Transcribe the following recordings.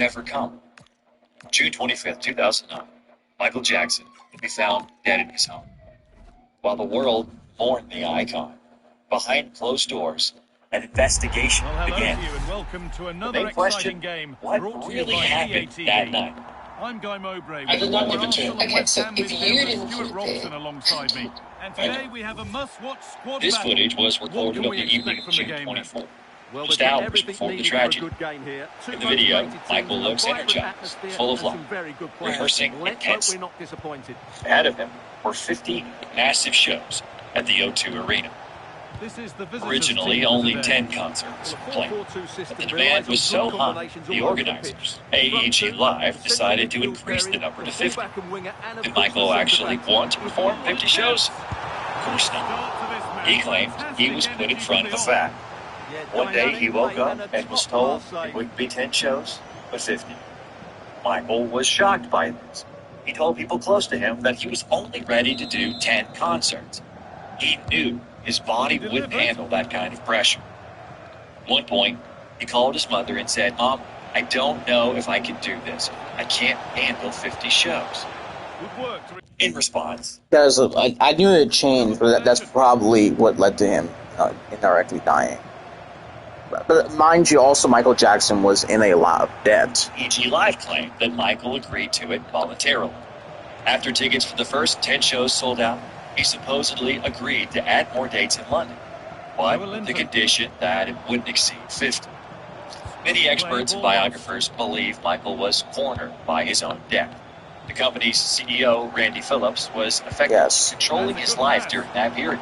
never come. June 25th, 2009, Michael Jackson would be found dead in his home. While the world mourned the icon, behind closed doors, an investigation began. The main question, what really happened that night? I'm Guy Mowbray. I did not give it to him. Okay, so if you didn't keep it, alongside me. And today we have a must-watch squad This battle. footage was recorded on the evening of June 24th, just hours before the tragedy. In the video, Michael looks energized, full of life, rehearsing intensely. Ahead of him were 50 massive shows at the O2 Arena. Originally, only 10 concerts were planned, but the demand was so high, the organizers, AEG Live, decided to increase the number to 50. Did Michael actually want to perform 50 shows? Of course not. He claimed he was put in front of a fact. One day he woke up and was told it wouldn't be 10 shows, but 50. Michael was shocked by this. He told people close to him that he was only ready to do 10 concerts. He knew his body wouldn't handle that kind of pressure. At one point, he called his mother and said, "Mom, I don't know if I can do this. I can't handle 50 shows." In response, I knew it changed, but that's probably what led to him indirectly dying. But mind you, also Michael Jackson was in a lot of debt. EG Live claimed that Michael agreed to it voluntarily. After tickets for the first 10 shows sold out, he supposedly agreed to add more dates in London, but with the condition that it wouldn't exceed 50. Many experts and biographers believe Michael was cornered by his own debt. The company's CEO, Randy Phillips, was effectively controlling his life during that period.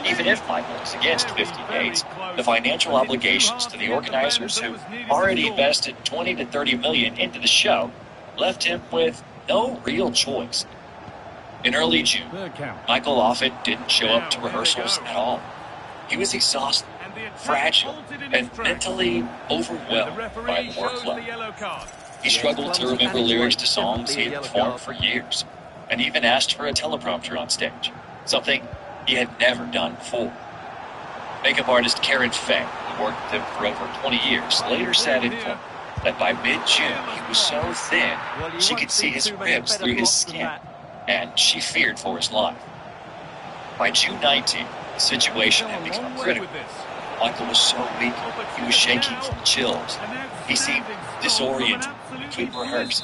Even if Michael was against 50 dates, the financial obligations to the organizers, who already invested 20 to 30 million into the show, left him with no real choice. In early June, Michael often didn't show up to rehearsals at all. He was exhausted, fragile, and mentally overwhelmed by the workload. He struggled to remember lyrics to songs he had performed for years, and even asked for a teleprompter on stage, something he had never done before. Makeup artist Karen Fay, who worked with him for over 20 years, later said in court that by mid-June he was so thin she could see his ribs through his skin, and she feared for his life. By June 19th, the situation had become critical. Michael was so weak, he was shaking from chills. He seemed disoriented and couldn't rehearse.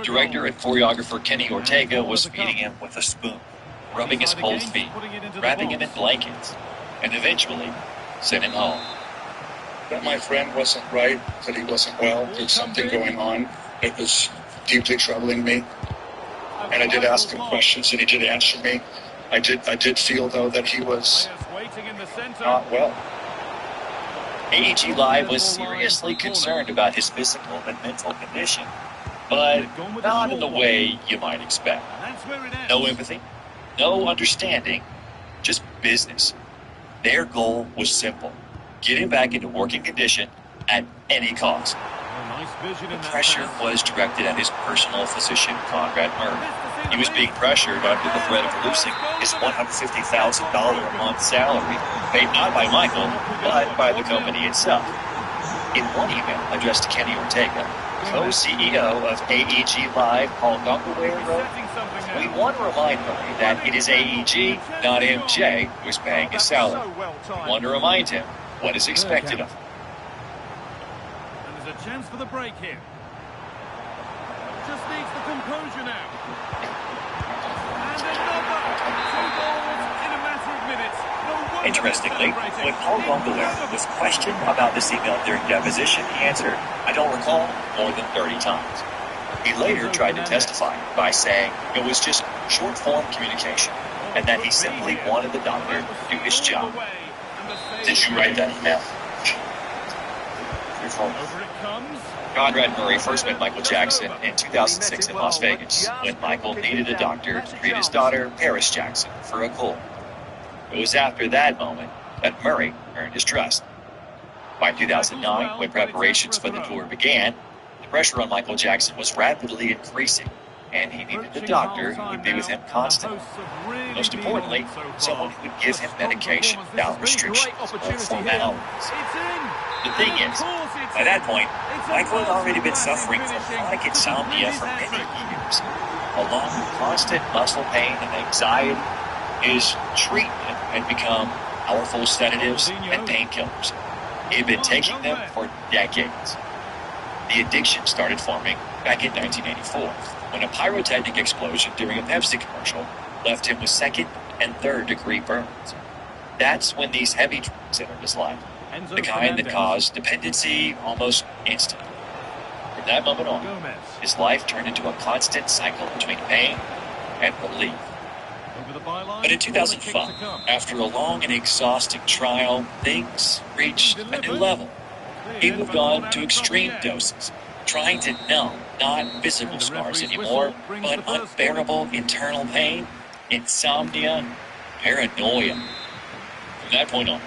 Director and choreographer Kenny Ortega was feeding him with a spoon, rubbing his cold feet, wrapping him in blankets, and eventually sent him home. That my friend wasn't right, that he wasn't well, there's something going on. It was deeply troubling me. And I did ask him questions, and he did answer me. I did feel, though, that he was not well. AEG Live was seriously concerned about his physical and mental condition, but not in the way you might expect. No empathy, no understanding, just business. Their goal was simple: get him back into working condition at any cost. The pressure was directed at his personal physician, Conrad Murray. He was being pressured under the threat of losing his $150,000 a month salary, paid not by Michael, but by the company itself. In one email addressed to Kenny Ortega, co-CEO of AEG Live, Paul Dunkelware, wrote, "We want to remind Murray that it is AEG, not MJ, who is paying his salary. We want to remind him what is expected of him." A chance for the break here. Just needs the composure now. And another 2 goals in a matter of minutes. No. Interestingly, when Paul Dunkelware was questioned about this email during deposition, he answered, "I don't recall," more than 30 times. He later tried to testify by saying it was just short-form communication and that he simply wanted the doctor to do his job. Did you write that email? Over it comes. Conrad Murray first met Michael Jackson in 2006 in Las Vegas, when Michael needed a doctor to treat his daughter, Paris Jackson, for a cold. It was after that moment that Murray earned his trust. By 2009, when preparations for the tour began, the pressure on Michael Jackson was rapidly increasing, and he needed a doctor who would be with him constantly. Most importantly, someone who would give him medication without restrictions or formalities. The thing is, By that point, Michael had already been suffering from chronic insomnia for many years. Along with constant muscle pain and anxiety, his treatment had become powerful sedatives and painkillers. He had been taking them for decades. The addiction started forming back in 1984, when a pyrotechnic explosion during a Pepsi commercial left him with second and third degree burns. That's when these heavy drugs entered his life, the kind that caused dependency almost instantly. From that moment on, his life turned into a constant cycle between pain and relief. But in 2005, after a long and exhausting trial, things reached a new level. He moved on to extreme doses, trying to numb not physical scars anymore, but unbearable internal pain, insomnia, paranoia. From that point on,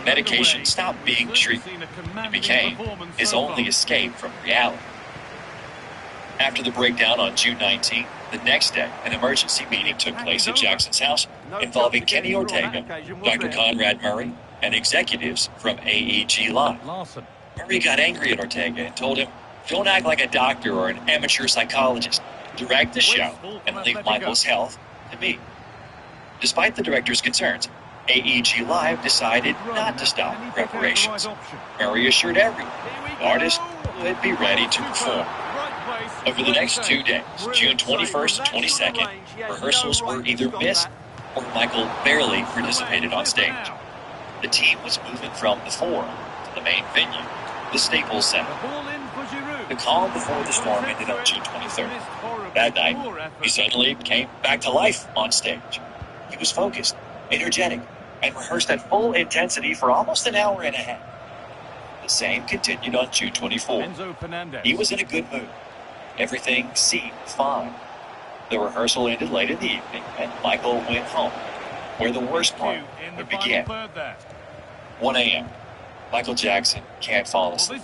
medication stopped being treatment and became his only escape from reality. After the breakdown on June 19th, the next day, an emergency meeting took place at Jackson's house involving Kenny Ortega, Dr. Conrad Murray, and executives from AEG Live. Murray got angry at Ortega and told him, "Don't act like a doctor or an amateur psychologist. Direct the show and leave Michael's health to me." Despite the director's concerns, AEG Live decided not to stop preparations. Murray assured everyone the artist would be ready to perform. Over the next 2 days, June 21st and 22nd, rehearsals were either missed or Michael barely participated on stage. The team was moving from the Forum to the main venue, the Staples Center. The calm before the storm ended on June 23rd. That night, he suddenly came back to life on stage. He was focused, energetic, and rehearsed at full intensity for almost an hour and a half. The same continued on June 24th. He was in a good mood. Everything seemed fine. The rehearsal ended late in the evening, and Michael went home, where the worst part would begin. 1 a.m. Michael Jackson can't fall asleep.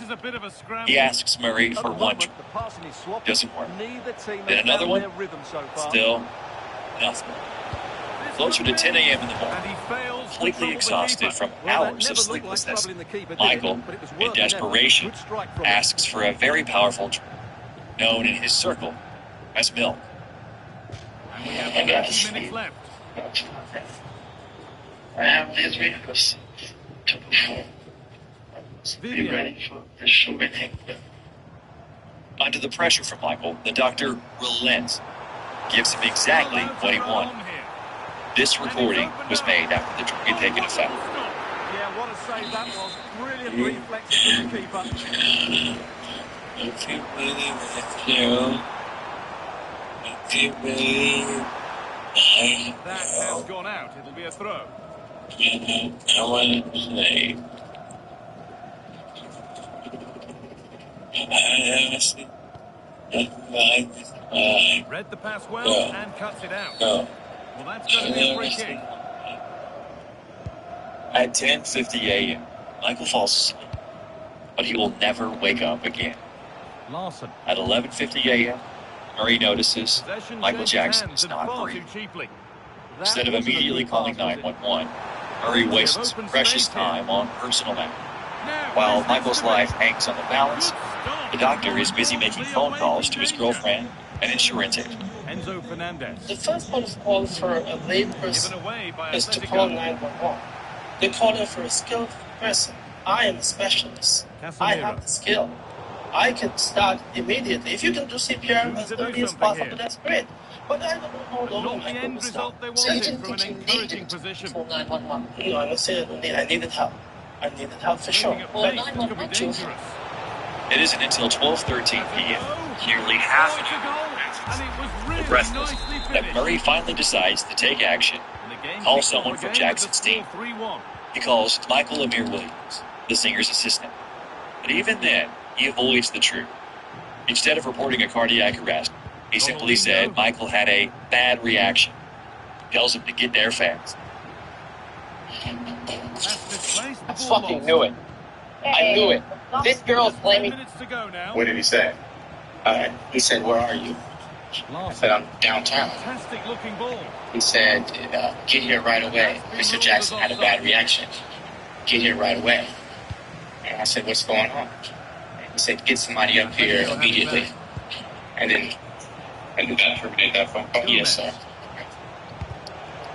He asks Murray for one drink. Doesn't work. Then another one. Still nothing. Closer to 10 a.m. in the morning, completely exhausted from hours of sleeplessness, Michael, in desperation, asks for a very powerful drink, known in his circle as milk. And we have 2 minutes left. I have these rehearsals to perform. Be ready for the show meeting. Under the pressure from Michael, the doctor relents, gives him exactly what he wanted. This recording was made after the drug had taken effect. Yeah, what a save that was. Brilliant reflexes from the keeper. If you really want to, if you really That has gone out. It'll be a throw. I want to say, Read the pass well and cuts it out. go. Well, that's going to be a free kick. At 10:50 a.m., Michael falls asleep, but he will never wake up again. Larson. At 11:50 a.m., Murray notices Michael Jackson is not breathing. Instead of immediately calling 911, Murray wastes precious time on personal matters. While Michael's life hangs on the balance, the doctor is busy making phone calls to his girlfriend and insurance agent. Enzo Fernandez. The first point of call for a lay person is to call 911. They call it for a skilled person. I am a specialist. I have the skill. I can start immediately. If you can do CPR as early as possible, that's great. But I don't know how long I can stop. So you didn't think you needed to call 911? No, I'm not saying I needed help. I needed help for sure. Well, 911 too. It isn't until 12:13 p.m., nearly half an hour after breathless, that Murray finally decides to take action, call someone from Jackson's team. He calls Michael Amir Williams, the singer's assistant. But even then, he avoids the truth. Instead of reporting a cardiac arrest, he simply said Michael had a bad reaction. He tells him to get there fast. I fucking knew it. I knew it. This girl's blaming. What did he say? He said, "Where are you?" I said, "I'm downtown." Fantastic looking ball. He said, "Get here right away. Mr. Jackson had a bad reaction. Get here right away." And I said, "What's going on?" He said, get somebody up here immediately. And then that terminated that phone call. Yes, sir.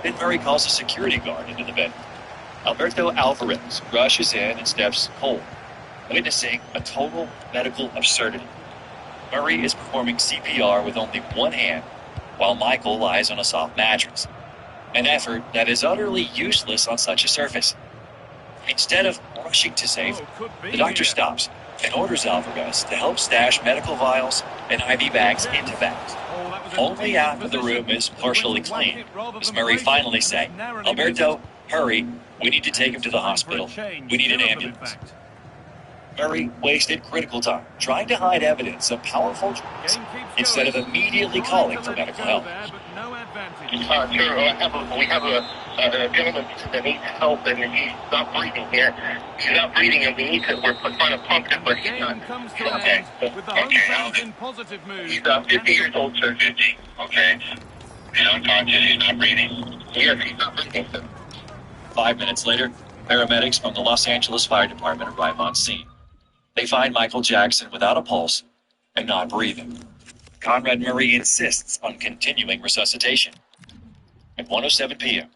Then Murray calls a security guard into the bed. Alberto Alvarez rushes in and steps cold, witnessing a total medical absurdity. Murray is performing CPR with only one hand, while Michael lies on a soft mattress. An effort that is utterly useless on such a surface. Instead of rushing to save, the doctor stops and orders Alvarez to help stash medical vials and IV bags into bags. Only after the room is partially clean does Murray finally say, Alberto, hurry, we need to take him to the hospital. We need an ambulance. Murray wasted critical time trying to hide evidence of powerful drugs instead of immediately calling for medical help. We have a gentleman that needs help, and he's not breathing yet. He's not breathing, and we're trying to pump him, but he's not. Okay. He's 50 years old, sir, 50. Okay. He's unconscious. He's not breathing. Yes, he's not breathing, sir. 5 minutes later, paramedics from the Los Angeles Fire Department arrive on scene. They find Michael Jackson without a pulse and not breathing. Conrad Murray insists on continuing resuscitation. At 1:07 p.m.,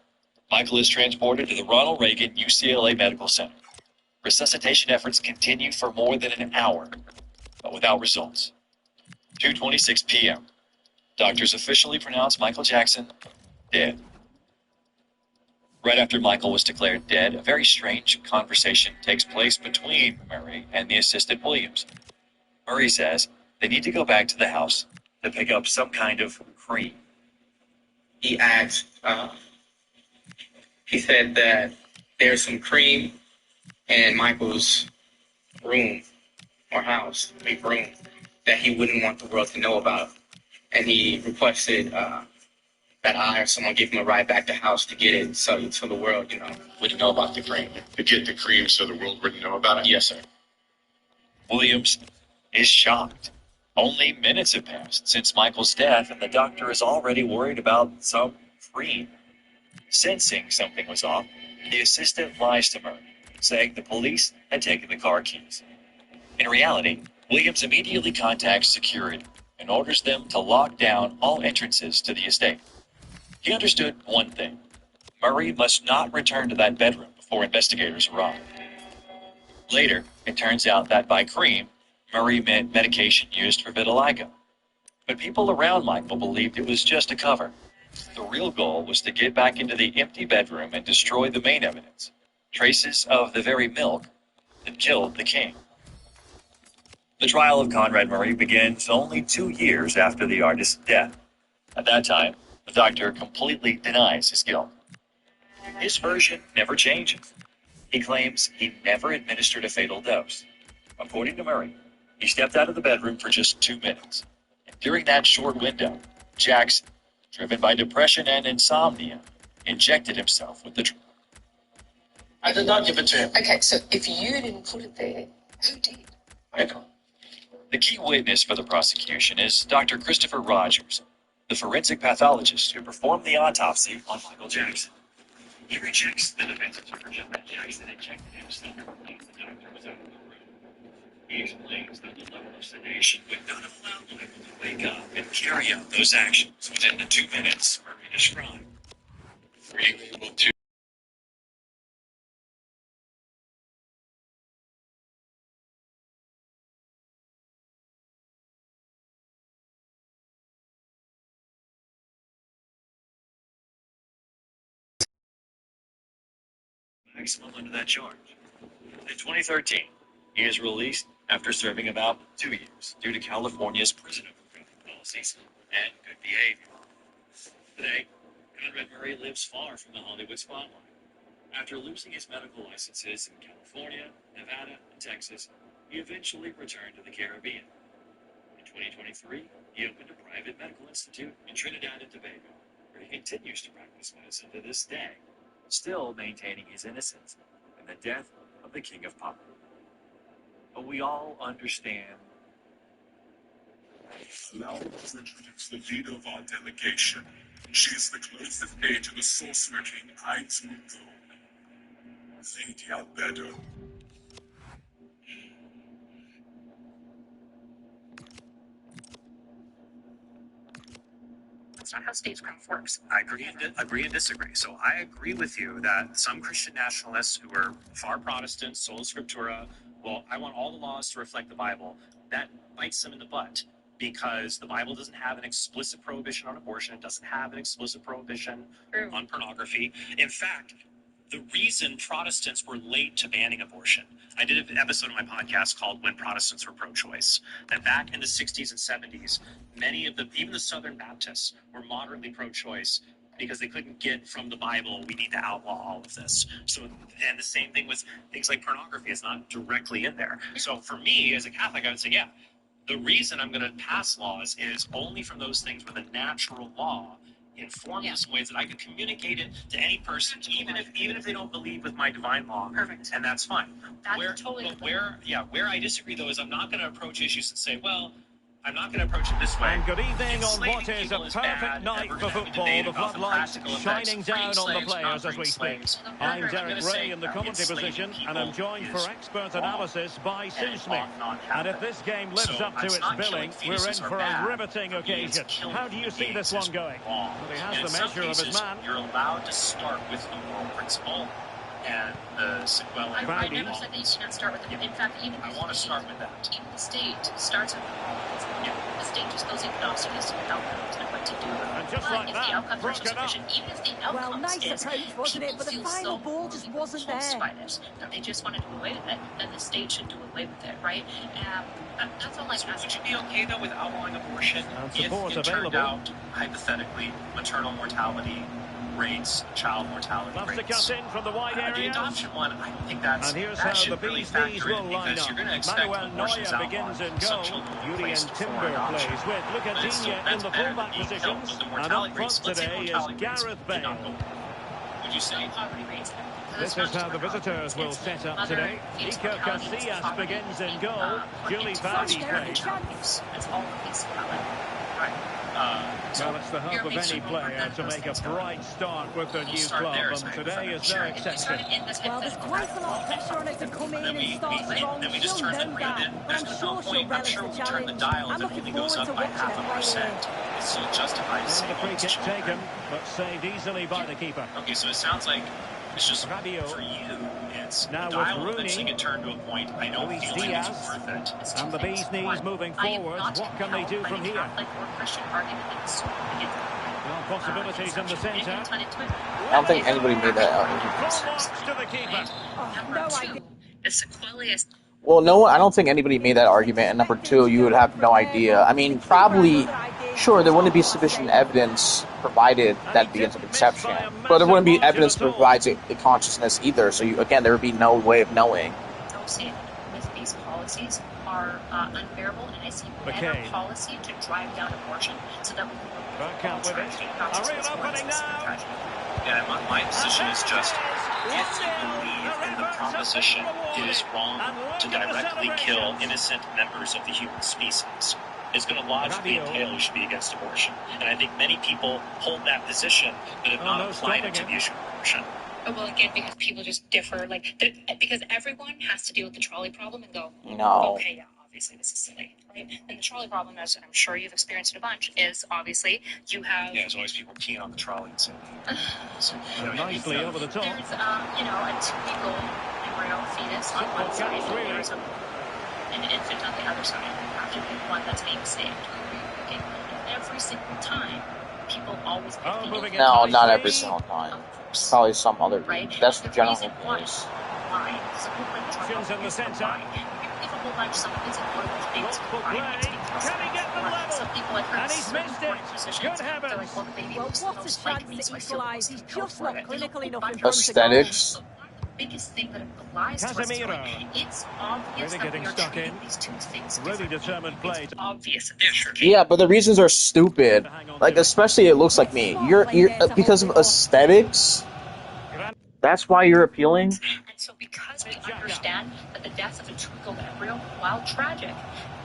Michael is transported to the Ronald Reagan UCLA Medical Center. Resuscitation efforts continue for more than an hour, but without results. 2:26 p.m., doctors officially pronounce Michael Jackson dead. Right after Michael was declared dead, a very strange conversation takes place between Murray and the assistant Williams. Murray says they need to go back to the house to pick up some kind of cream. He asked, he said that there's some cream in Michael's room or house, big room, that he wouldn't want the world to know about. And he requested that I or someone give him a ride back to the house to get it so the world, wouldn't know about the cream. To get the cream so the world wouldn't know about it? Yes, sir. Williams is shocked. Only minutes have passed since Michael's death, and the doctor is already worried about some cream. Sensing something was off, the assistant lies to Murray, saying the police had taken the car keys. In reality, Williams immediately contacts security and orders them to lock down all entrances to the estate. He understood one thing. Murray must not return to that bedroom before investigators arrive. Later, it turns out that by cream, Murray meant medication used for vitiligo. But people around Michael believed it was just a cover. The real goal was to get back into the empty bedroom and destroy the main evidence, traces of the very milk that killed the king. The trial of Conrad Murray begins only 2 years after the artist's death. At that time, the doctor completely denies his guilt. His version never changes. He claims he never administered a fatal dose. According to Murray, he stepped out of the bedroom for just 2 minutes. And during that short window, Jackson, driven by depression and insomnia, injected himself with the drug. I did not give it to him. Okay, so if you didn't put it there, who did? Michael. The key witness for the prosecution is Dr. Christopher Rogers, the forensic pathologist who performed the autopsy on Michael Jackson. He rejects the defense's version that Jackson injected himself when the doctor was out of the room. He explains that the level of sedation would not have allowed Michael to wake up and carry out those actions within the 2 minutes Murray described. Were you able to Maximum under that charge. In 2013, he is released after serving about 2 years due to California's prison overcrowding policies and good behavior. Today, Conrad Murray lives far from the Hollywood spotlight. After losing his medical licenses in California, Nevada, and Texas, he eventually returned to the Caribbean. In 2023, he opened a private medical institute in Trinidad and Tobago, where he continues to practice medicine to this day, still maintaining his innocence in the death of the King of Pop. But we all understand. Allow me to introduce the leader of our delegation. She is the closest aide to the Sorcerer King Heinz Mungo, Lady Albedo. That's not how statecraft works. I agree and disagree. So I agree with you that some Christian nationalists who are far Protestant, sola scriptura, well, I want all the laws to reflect the Bible. That bites them in the butt because the Bible doesn't have an explicit prohibition on abortion. It doesn't have an explicit prohibition on pornography. In fact, the reason Protestants were late to banning abortion, I did an episode of my podcast called When Protestants Were Pro-Choice, that back in the 60s and 70s, even the Southern Baptists were moderately pro-choice because they couldn't get from the Bible, we need to outlaw all of this. So, and the same thing with things like pornography, it's not directly in there. So for me, as a Catholic, I would say, yeah, the reason I'm going to pass laws is only from those things where the natural law informed us in ways that I can communicate it to any person, even if they don't believe with my divine law. Perfect. And that's fine. That's totally. Where I disagree though is I'm not going to approach issues and say, well, I'm not going to approach it this way. And good evening on Enslaving what is a people perfect bad, night and for we're gonna have a football. debate The about floodlights practical shining effects. down Freeing on the slaves, players not as we freeing speak. slaves. I'm I'm Derek gonna Ray say in the that commentary enslaving position, people and I'm joined for is expert wrong, analysis by Sue and it Smith. ought not And if happen. this game lives So up to it's its not billing, killing we're in fetuses are for a bad. riveting For me, it's occasion. killing How do you see this gays one going? wrong. Well, he And has in the some measure of his cases, man. you're allowed to start with the moral principle and the sequelae. I never said that you can't start with it. In fact, even I want to start with that. even the state starts with the moral principle. Yeah. The state just goes agnostic as to the outcomes and what to do. And just But like if that, the outcomes are broken up. sufficient, even if the Well, outcomes nice is approach, wasn't it? people But the feel final so ball just wasn't repulsed there. by this that they just want to do away with it, then the state should do away with it, right? That's all I'm So asking. would you be okay though with outlawing abortion And if support it turned available. out hypothetically maternal mortality rates, child mortality Loves to rates? cut in from the wide The area. adoption one, I don't think that And here's how should the really bees factor knees in will line because up. you're going to expect Manuel abortions Neuer outlawed. begins in Some goal. children will be Julian placed before Timber adoption. plays with But it's still, Lucatinha in that's the better than fullback being positions. killed. But the And mortality up rates, front let's say today is mortality rates Gareth did not Bale. go. Would you say? Poverty rates. This is how the visitors will set up today. Iker Casillas begins in goal. Julie Vardy plays. That's all the things about it. Right. Well, it's the hope of any player to make a bright start with the new club, and today is no exception. Well, there's quite a lot of pressure on her to come in and start strong. Then we just She'll turn know the that, but I'm there's sure no she'll point. I'm relish sure the we turn the challenge. dial I'm if it looking only goes forward to up by watching her play here. 0.5%. It's still justified to And say the free well, kick it's taken, but saved easily by the keeper. Okay, so it sounds like it's just Rabiot. for you. It's Now the with dial will Rooney. eventually get turned to a point. I don't Luis feel like it's Diaz. worth it. And the bees knees moving forward. What can they do from here? Well, possibilities in the centre. I don't think anybody made that argument. To the keeper. No idea. The sequelae is Well, no, I don't think anybody made that argument. And number two, you would have no idea. I mean, probably, sure, there wouldn't be sufficient evidence provided that begins a conception, but there wouldn't be evidence that provides a consciousness either. So, again, there would be no way of knowing. don't see it with these policies are unbearable, and I see better McCain. policy to drive down abortion so that we can Back out with it. A real opening now. Yeah, my position is just if you believe in the proposition it is wrong to directly kill innocent members of the human species, it's going to logically entail you should be against abortion. And I think many people hold that position but have not applied it to the issue of abortion. Well, again, because people just differ, because everyone has to deal with the trolley problem and go, No. okay, yeah, obviously this is silly, right? And the trolley problem, as I'm sure you've experienced it a bunch, is obviously you have... Yeah, there's always people keen on the trolley. So, Nicely over the top. There's, a two-week-old embryo fetus on one side, and there's an infant on the other side, after the one that's being saved. Okay? Every single time, people always pick the infant. No, not every single time. Probably some other. Right? That's the general reason case. Why? Some people like to Options in the centre. why. If a whole bunch of some kids in one of those babies Goal for crying, play. it's because Can he get the or level? some people like her And he's missed it. positions. Good They're heavens. like, well, the baby Well, looks the what a most chance like me, to so I feel equalise. He's go just for not it. clinical There's a enough bunch in of front of goal. Aesthetics. So one of the biggest thing that applies to us is Casemiro. like, it's obvious Really that getting we are stuck treating in. these two things Really differently. determined play. It's obvious. yeah, sure. Yeah, but the reasons are stupid. Like, especially it looks like me. You're because of aesthetics. That's why you're appealing. And so because we understand that the death of a two-week-old embryo, while tragic,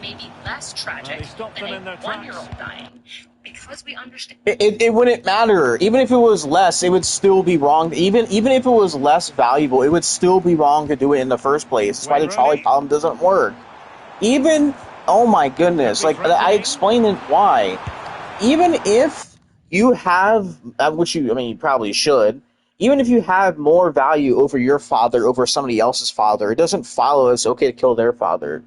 may be less tragic than a one-year-old dying, because we understand... It wouldn't matter. Even if it was less, it would still be wrong. Even if it was less valuable, it would still be wrong to do it in the first place. That's why the trolley problem doesn't work. Even, oh my goodness, like, I explained it why. Even if you have, which you, I mean, you probably should, even if you have more value over your father over somebody else's father, it doesn't follow it's okay to kill their father.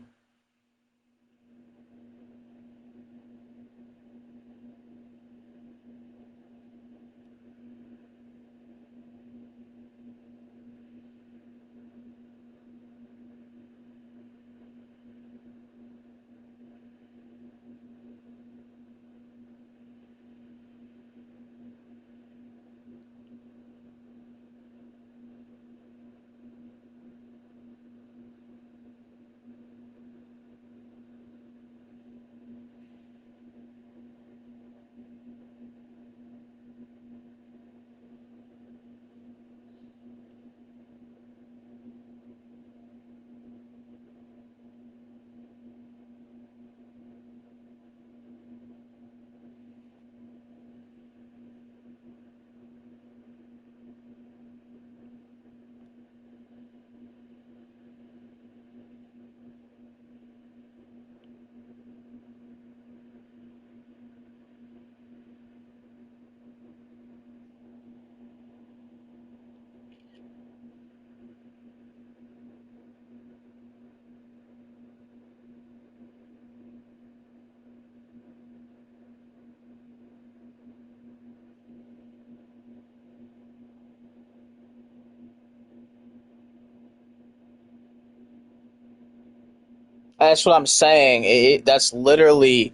That's what I'm saying. It's literally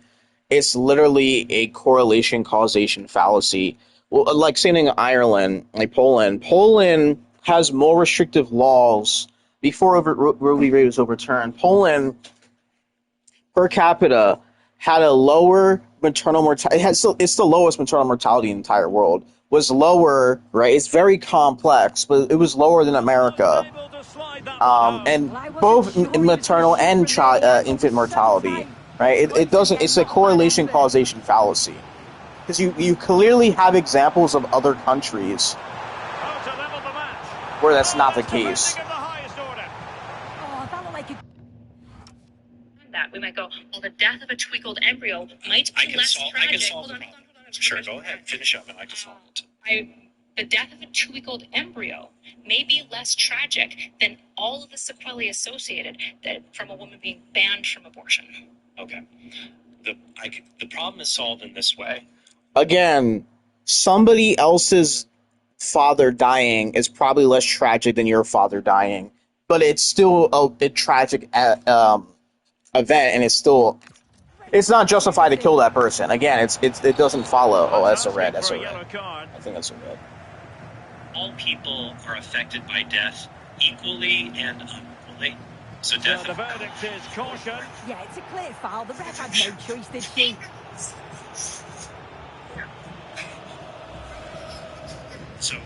a correlation causation fallacy. Well, like same thing in Ireland, like Poland. Poland has more restrictive laws before Roe v. Wade was overturned. Poland per capita had a lower maternal mortality. It's the lowest maternal mortality in the entire world. Was lower, right? It's very complex, but it was lower than America. And both maternal and infant mortality, right? It doesn't. It's a correlation causation fallacy because you clearly have examples of other countries where that's not the case. That we might go, well, the death of a tweakled embryo might be less tragic. I can solve the problem. Sure, go ahead, finish up, and I can solve it. The death of a tweakled embryo may be less tragic than all of the sequelae associated from a woman being banned from abortion. Okay. The problem is solved in this way. Again, somebody else's father dying is probably less tragic than your father dying, but it's still a tragic event, and it's not justified to kill that person. Again, it doesn't follow. Oh, that's a red. That's a red. I think that's a red. All people are affected by death equally and unequally. So death. The verdict is caution. Yeah, it's a clear foul. The ref had no choice, did she? So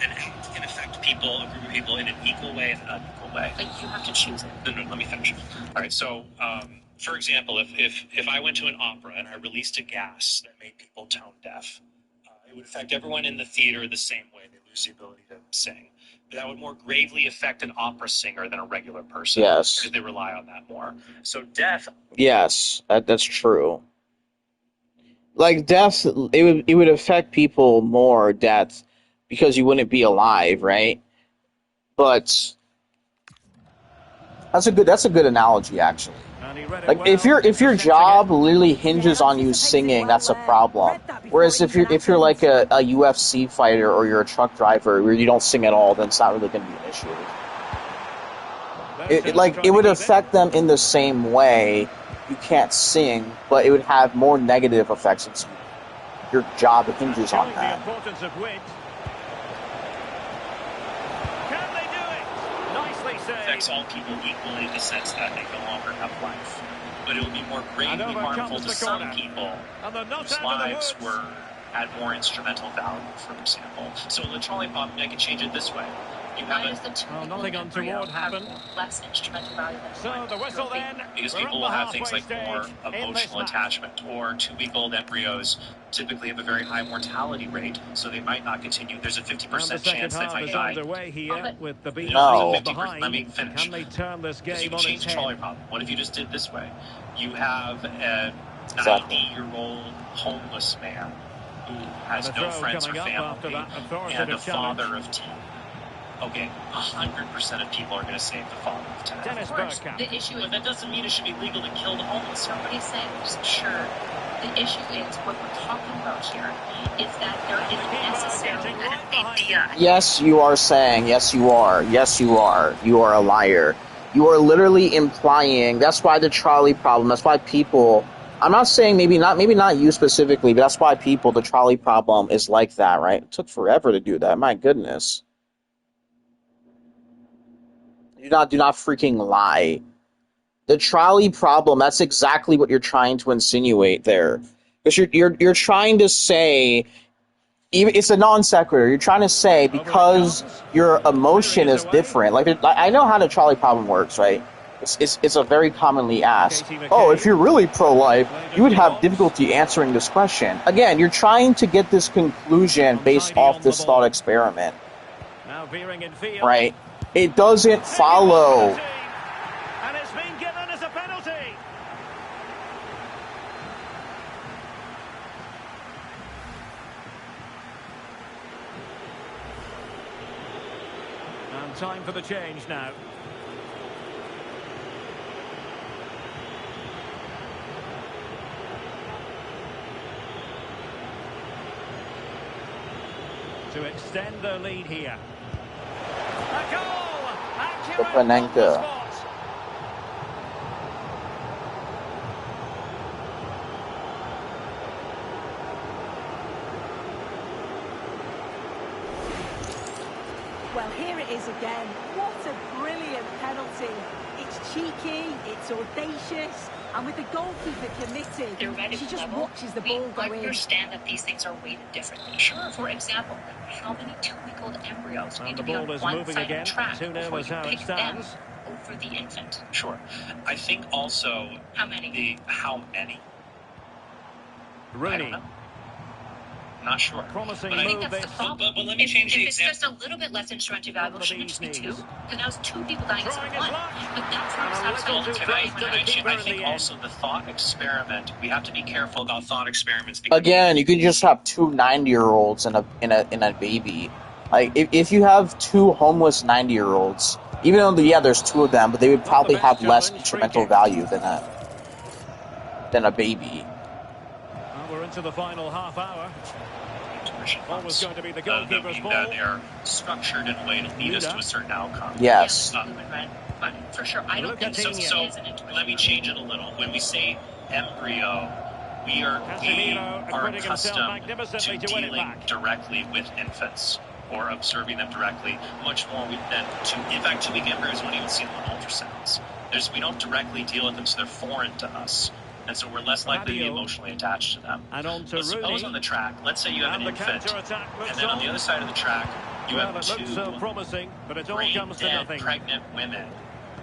an act can affect people, a group of people, in an equal way and an unequal way. But you have to choose it. No, let me finish. All right. So, for example, if I went to an opera and I released a gas that made people tone deaf, it would affect everyone in the theater the same way. They lose the ability to sing. That would more gravely affect an opera singer than a regular person. Yes. Because they rely on that more. So death. Yes, that's true. Like death, it would affect people more, death, because you wouldn't be alive, right? But that's a good analogy, actually. Like if your job literally hinges on you singing, that's a problem. Whereas if you're like a UFC fighter or you're a truck driver where you don't sing at all, then it's not really going to be an issue. It would affect them in the same way. You can't sing, but it would have more negative effects since your job hinges on that. Affects all people equally in the sense that they no longer have life. But it will be more gravely harmful to some people whose lives were at more instrumental value, for example. So in the trolley pop, I can change it this way. You have nothing untoward happened. Less instrumental value than so the whistle then. Because people will have things like more emotional attachment, or two-week-old embryos typically have a very high mortality rate, so they might not continue. There's a 50% chance they might die. Here with the Let me finish. Can they turn this game you can on change its the head? trolley problem. What if you just did this way? You have a 90-year-old homeless man who has no friends or family and a father of 10. Okay, 100% of people are going to save the father of 10. Of course, the issue is... But that doesn't mean it should be legal to kill the homeless. Nobody's saying, sure. The issue is, what we're talking about here is that there isn't necessarily an idea. Yes, you are saying. Yes, you are. Yes, you are. You are a liar. You are literally implying. That's why the trolley problem. That's why people. I'm not saying maybe not you specifically, but that's why people. The trolley problem is like that, right? It took forever to do that. My goodness. Do not freaking lie. The trolley problem. That's exactly what you're trying to insinuate there, because you're trying to say. Even it's a non sequitur. You're trying to say because your emotion is different. Like I know how the trolley problem works, right? It's a very commonly asked. Oh, if you're really pro-life, you would have difficulty answering this question. Again, you're trying to get this conclusion based off this thought experiment, right? It doesn't follow. And it's been given as a penalty. And time for the change now. To extend their lead here. A goal! Accurate on the spot. Well, here it is again. What a brilliant penalty. It's cheeky, it's audacious, and with the goalkeeper committed, she just watches the ball go in. I understand that these things are weighted differently. Sure. For example, how many 2-week-old embryos need to be on one side of the track before you pick them over the infant? Sure. I think also... How many? How many? Rooney. I don't know. Not sure. Promising I think that's the problem. But let me change the If it's example. just a little bit less instrumental valuable, shouldn't it just be 2? Then now it's 2 people dying instead of 1. But that's I think also the thought experiment, we have to be careful about thought experiments. Again, you can just have 2 90-year-olds and a baby. Like if you have 2 homeless 90-year-olds, even though there's 2 of them, but they would probably have less instrumental value than a baby. Well, we're into the final half hour. Always going to be the goalkeeper's ball. They're structured in a way to lead us to a certain outcome. Yes. But for sure, I don't think so. So let me change it a little. When we say embryo, we are accustomed to dealing directly with infants or observing them directly much more than in fact 2-week embryos don't even see them on ultrasounds. We don't directly deal with them, so they're foreign to us. And so we're less likely to be emotionally attached to them. But suppose on the track, let's say you have an infant, and then on the other side of the track, you have 2 brain-dead pregnant women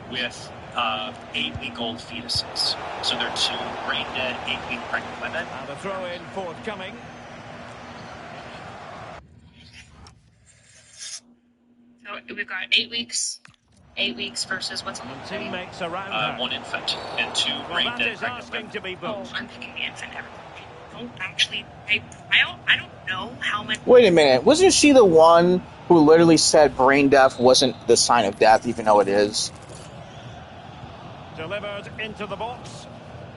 with 8-week-old fetuses. So they're 2 brain-dead, 8-week pregnant women. Now the throw-in forthcoming. So we've got 8 weeks. 8 weeks versus what's on the teammates around her. 1 infant and 2 brain-dead pregnant women. To be booked. I'm picking the infant. Don't actually. I don't know how much. Wait a minute. Wasn't she the one who literally said brain death wasn't the sign of death, even though it is? Delivered into the box.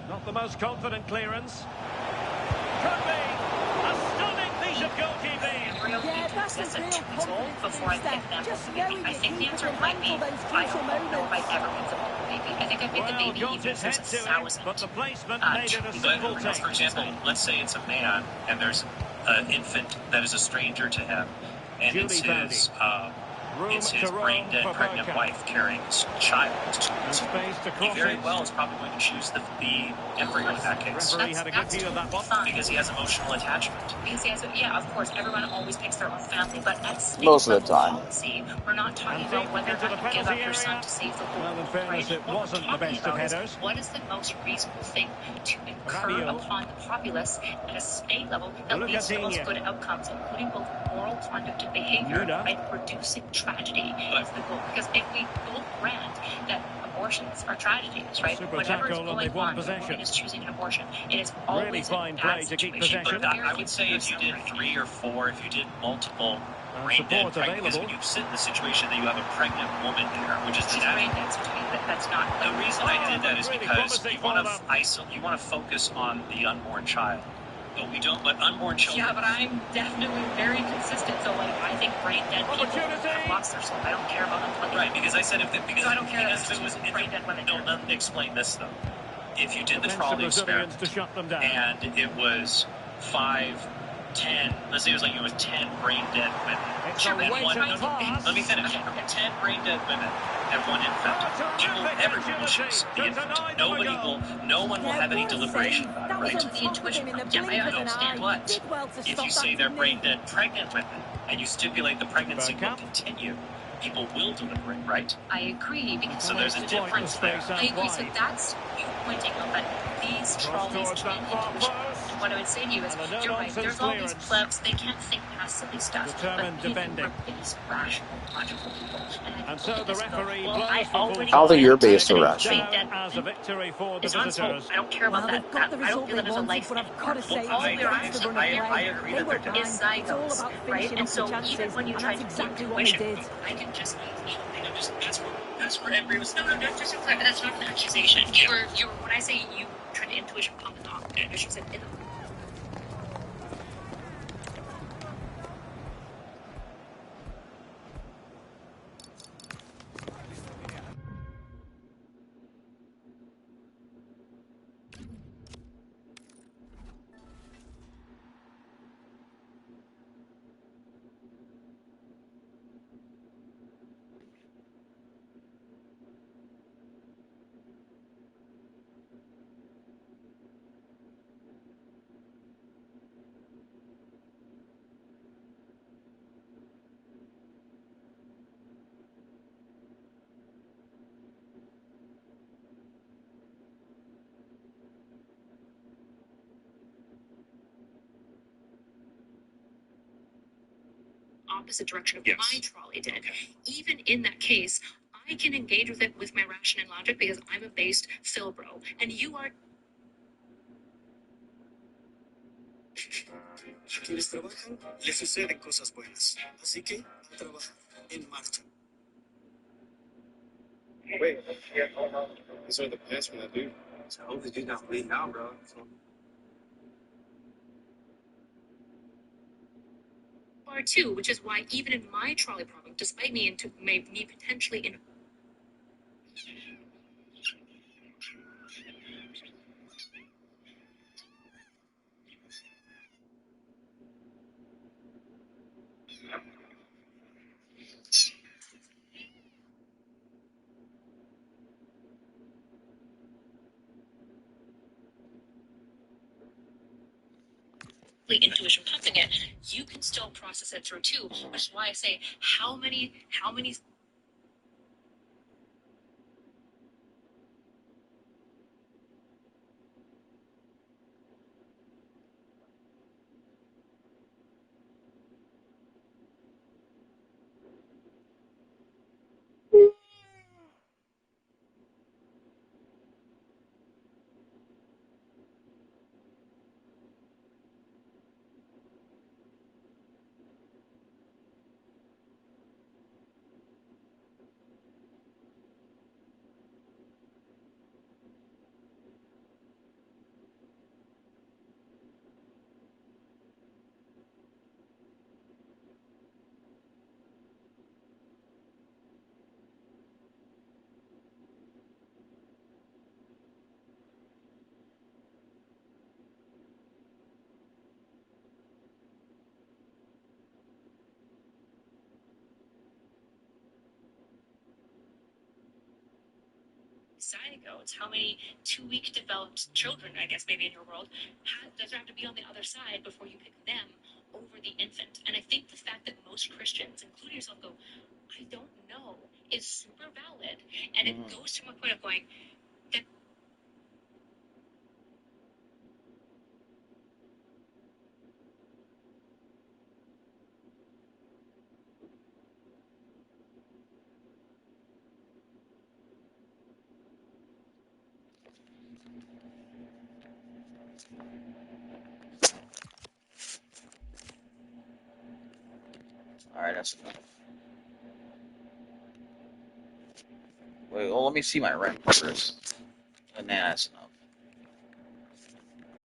Not the most confident clearance. Could be a stunning piece of goalkeeping. Yeah, that's a real confidence before I pick them. I think the answer might be I don't know if I ever pick the baby. I think I pick the baby even if there's 1,000. But the placement made it a simple take. For example, let's say it's a man and there's an infant that is a stranger to him, and it's his brain-dead pregnant wife carrying his child. He very well is probably going to choose the embryo in that case. Because he has emotional attachment. Because he has, of course, everyone always picks their own family, but at state most of the time. Policy, we're not talking about whether or not you give up your son to save the world. Well, in fairness, it wasn't the best of headers. What is the most reasonable thing to incur upon the populace at a state level that leads to the most good outcomes, including both moral conduct and behavior, by reducing tragedy? Is the goal. Because if we don't grant that abortions are tragedies, right? Whatever is going on, a woman is choosing an abortion. It is always a bad situation. I would say if you did 3 or 4, if you did multiple brain dead pregnant, because when you sit in the situation that you have a pregnant woman there, which is the brain dead situation, that's not. The reason I did that is because you want to focus on the unborn child. But we don't. But unborn children. Yeah, but I'm definitely very consistent. So like, I think brain dead people have lost their soul. I don't care about them. Right, because I said because I don't care because if it was brain dead women. No, let me explain this though. If you did the trolley experiment and it was 5, 10, let's say it was 10 brain dead women. Sure, Let me finish. 10 brain dead women and 1 infant. Everyone will choose the infant. No one will have any deliberation about it, right? The intuition. Yeah, I understand. But if you say they're brain dead pregnant women and you stipulate the pregnancy will continue, people will deliberate, right? I agree. Because so there's a difference there. I agree. So that's you pointing out that these trolleys can intuition. What I would say to you is, you're right. There's all these plebs. They can't think past silly stuff. But they can replace rational, logical people. And so the referee How are your base arrested? As a victory for the visitors. I don't care about that. I don't feel that there's a life anymore. All we're asking I agree that they're different. is zygotes, right? And so even when you try to do intuition, I can just that's where embryos. No, just that's not an accusation. You're when I say you tried to intuition pump it off, I should say in the opposite direction of my trolley did. Even in that case, I can engage with it with my ration and logic because I'm a based Philbro, and you are. Quienes trabajan, les suceden cosas buenas. Así que, a trabajar. En marcha. Wait, these are the pants for that dude. So I hope the dude's not bleeding out, bro. Are too, which is why even in my trolley problem, despite me potentially in intuition pumping it, you can still process it through too, which is why I say how many zygotes, how many 2-week developed children, I guess maybe in your world, does there have to be on the other side before you pick them over the infant? And I think the fact that most Christians, including yourself, go, I don't know, is super valid. And it goes to my point of going, that Alright, that's enough. Wait, well, let me see my rank first. And then that's enough.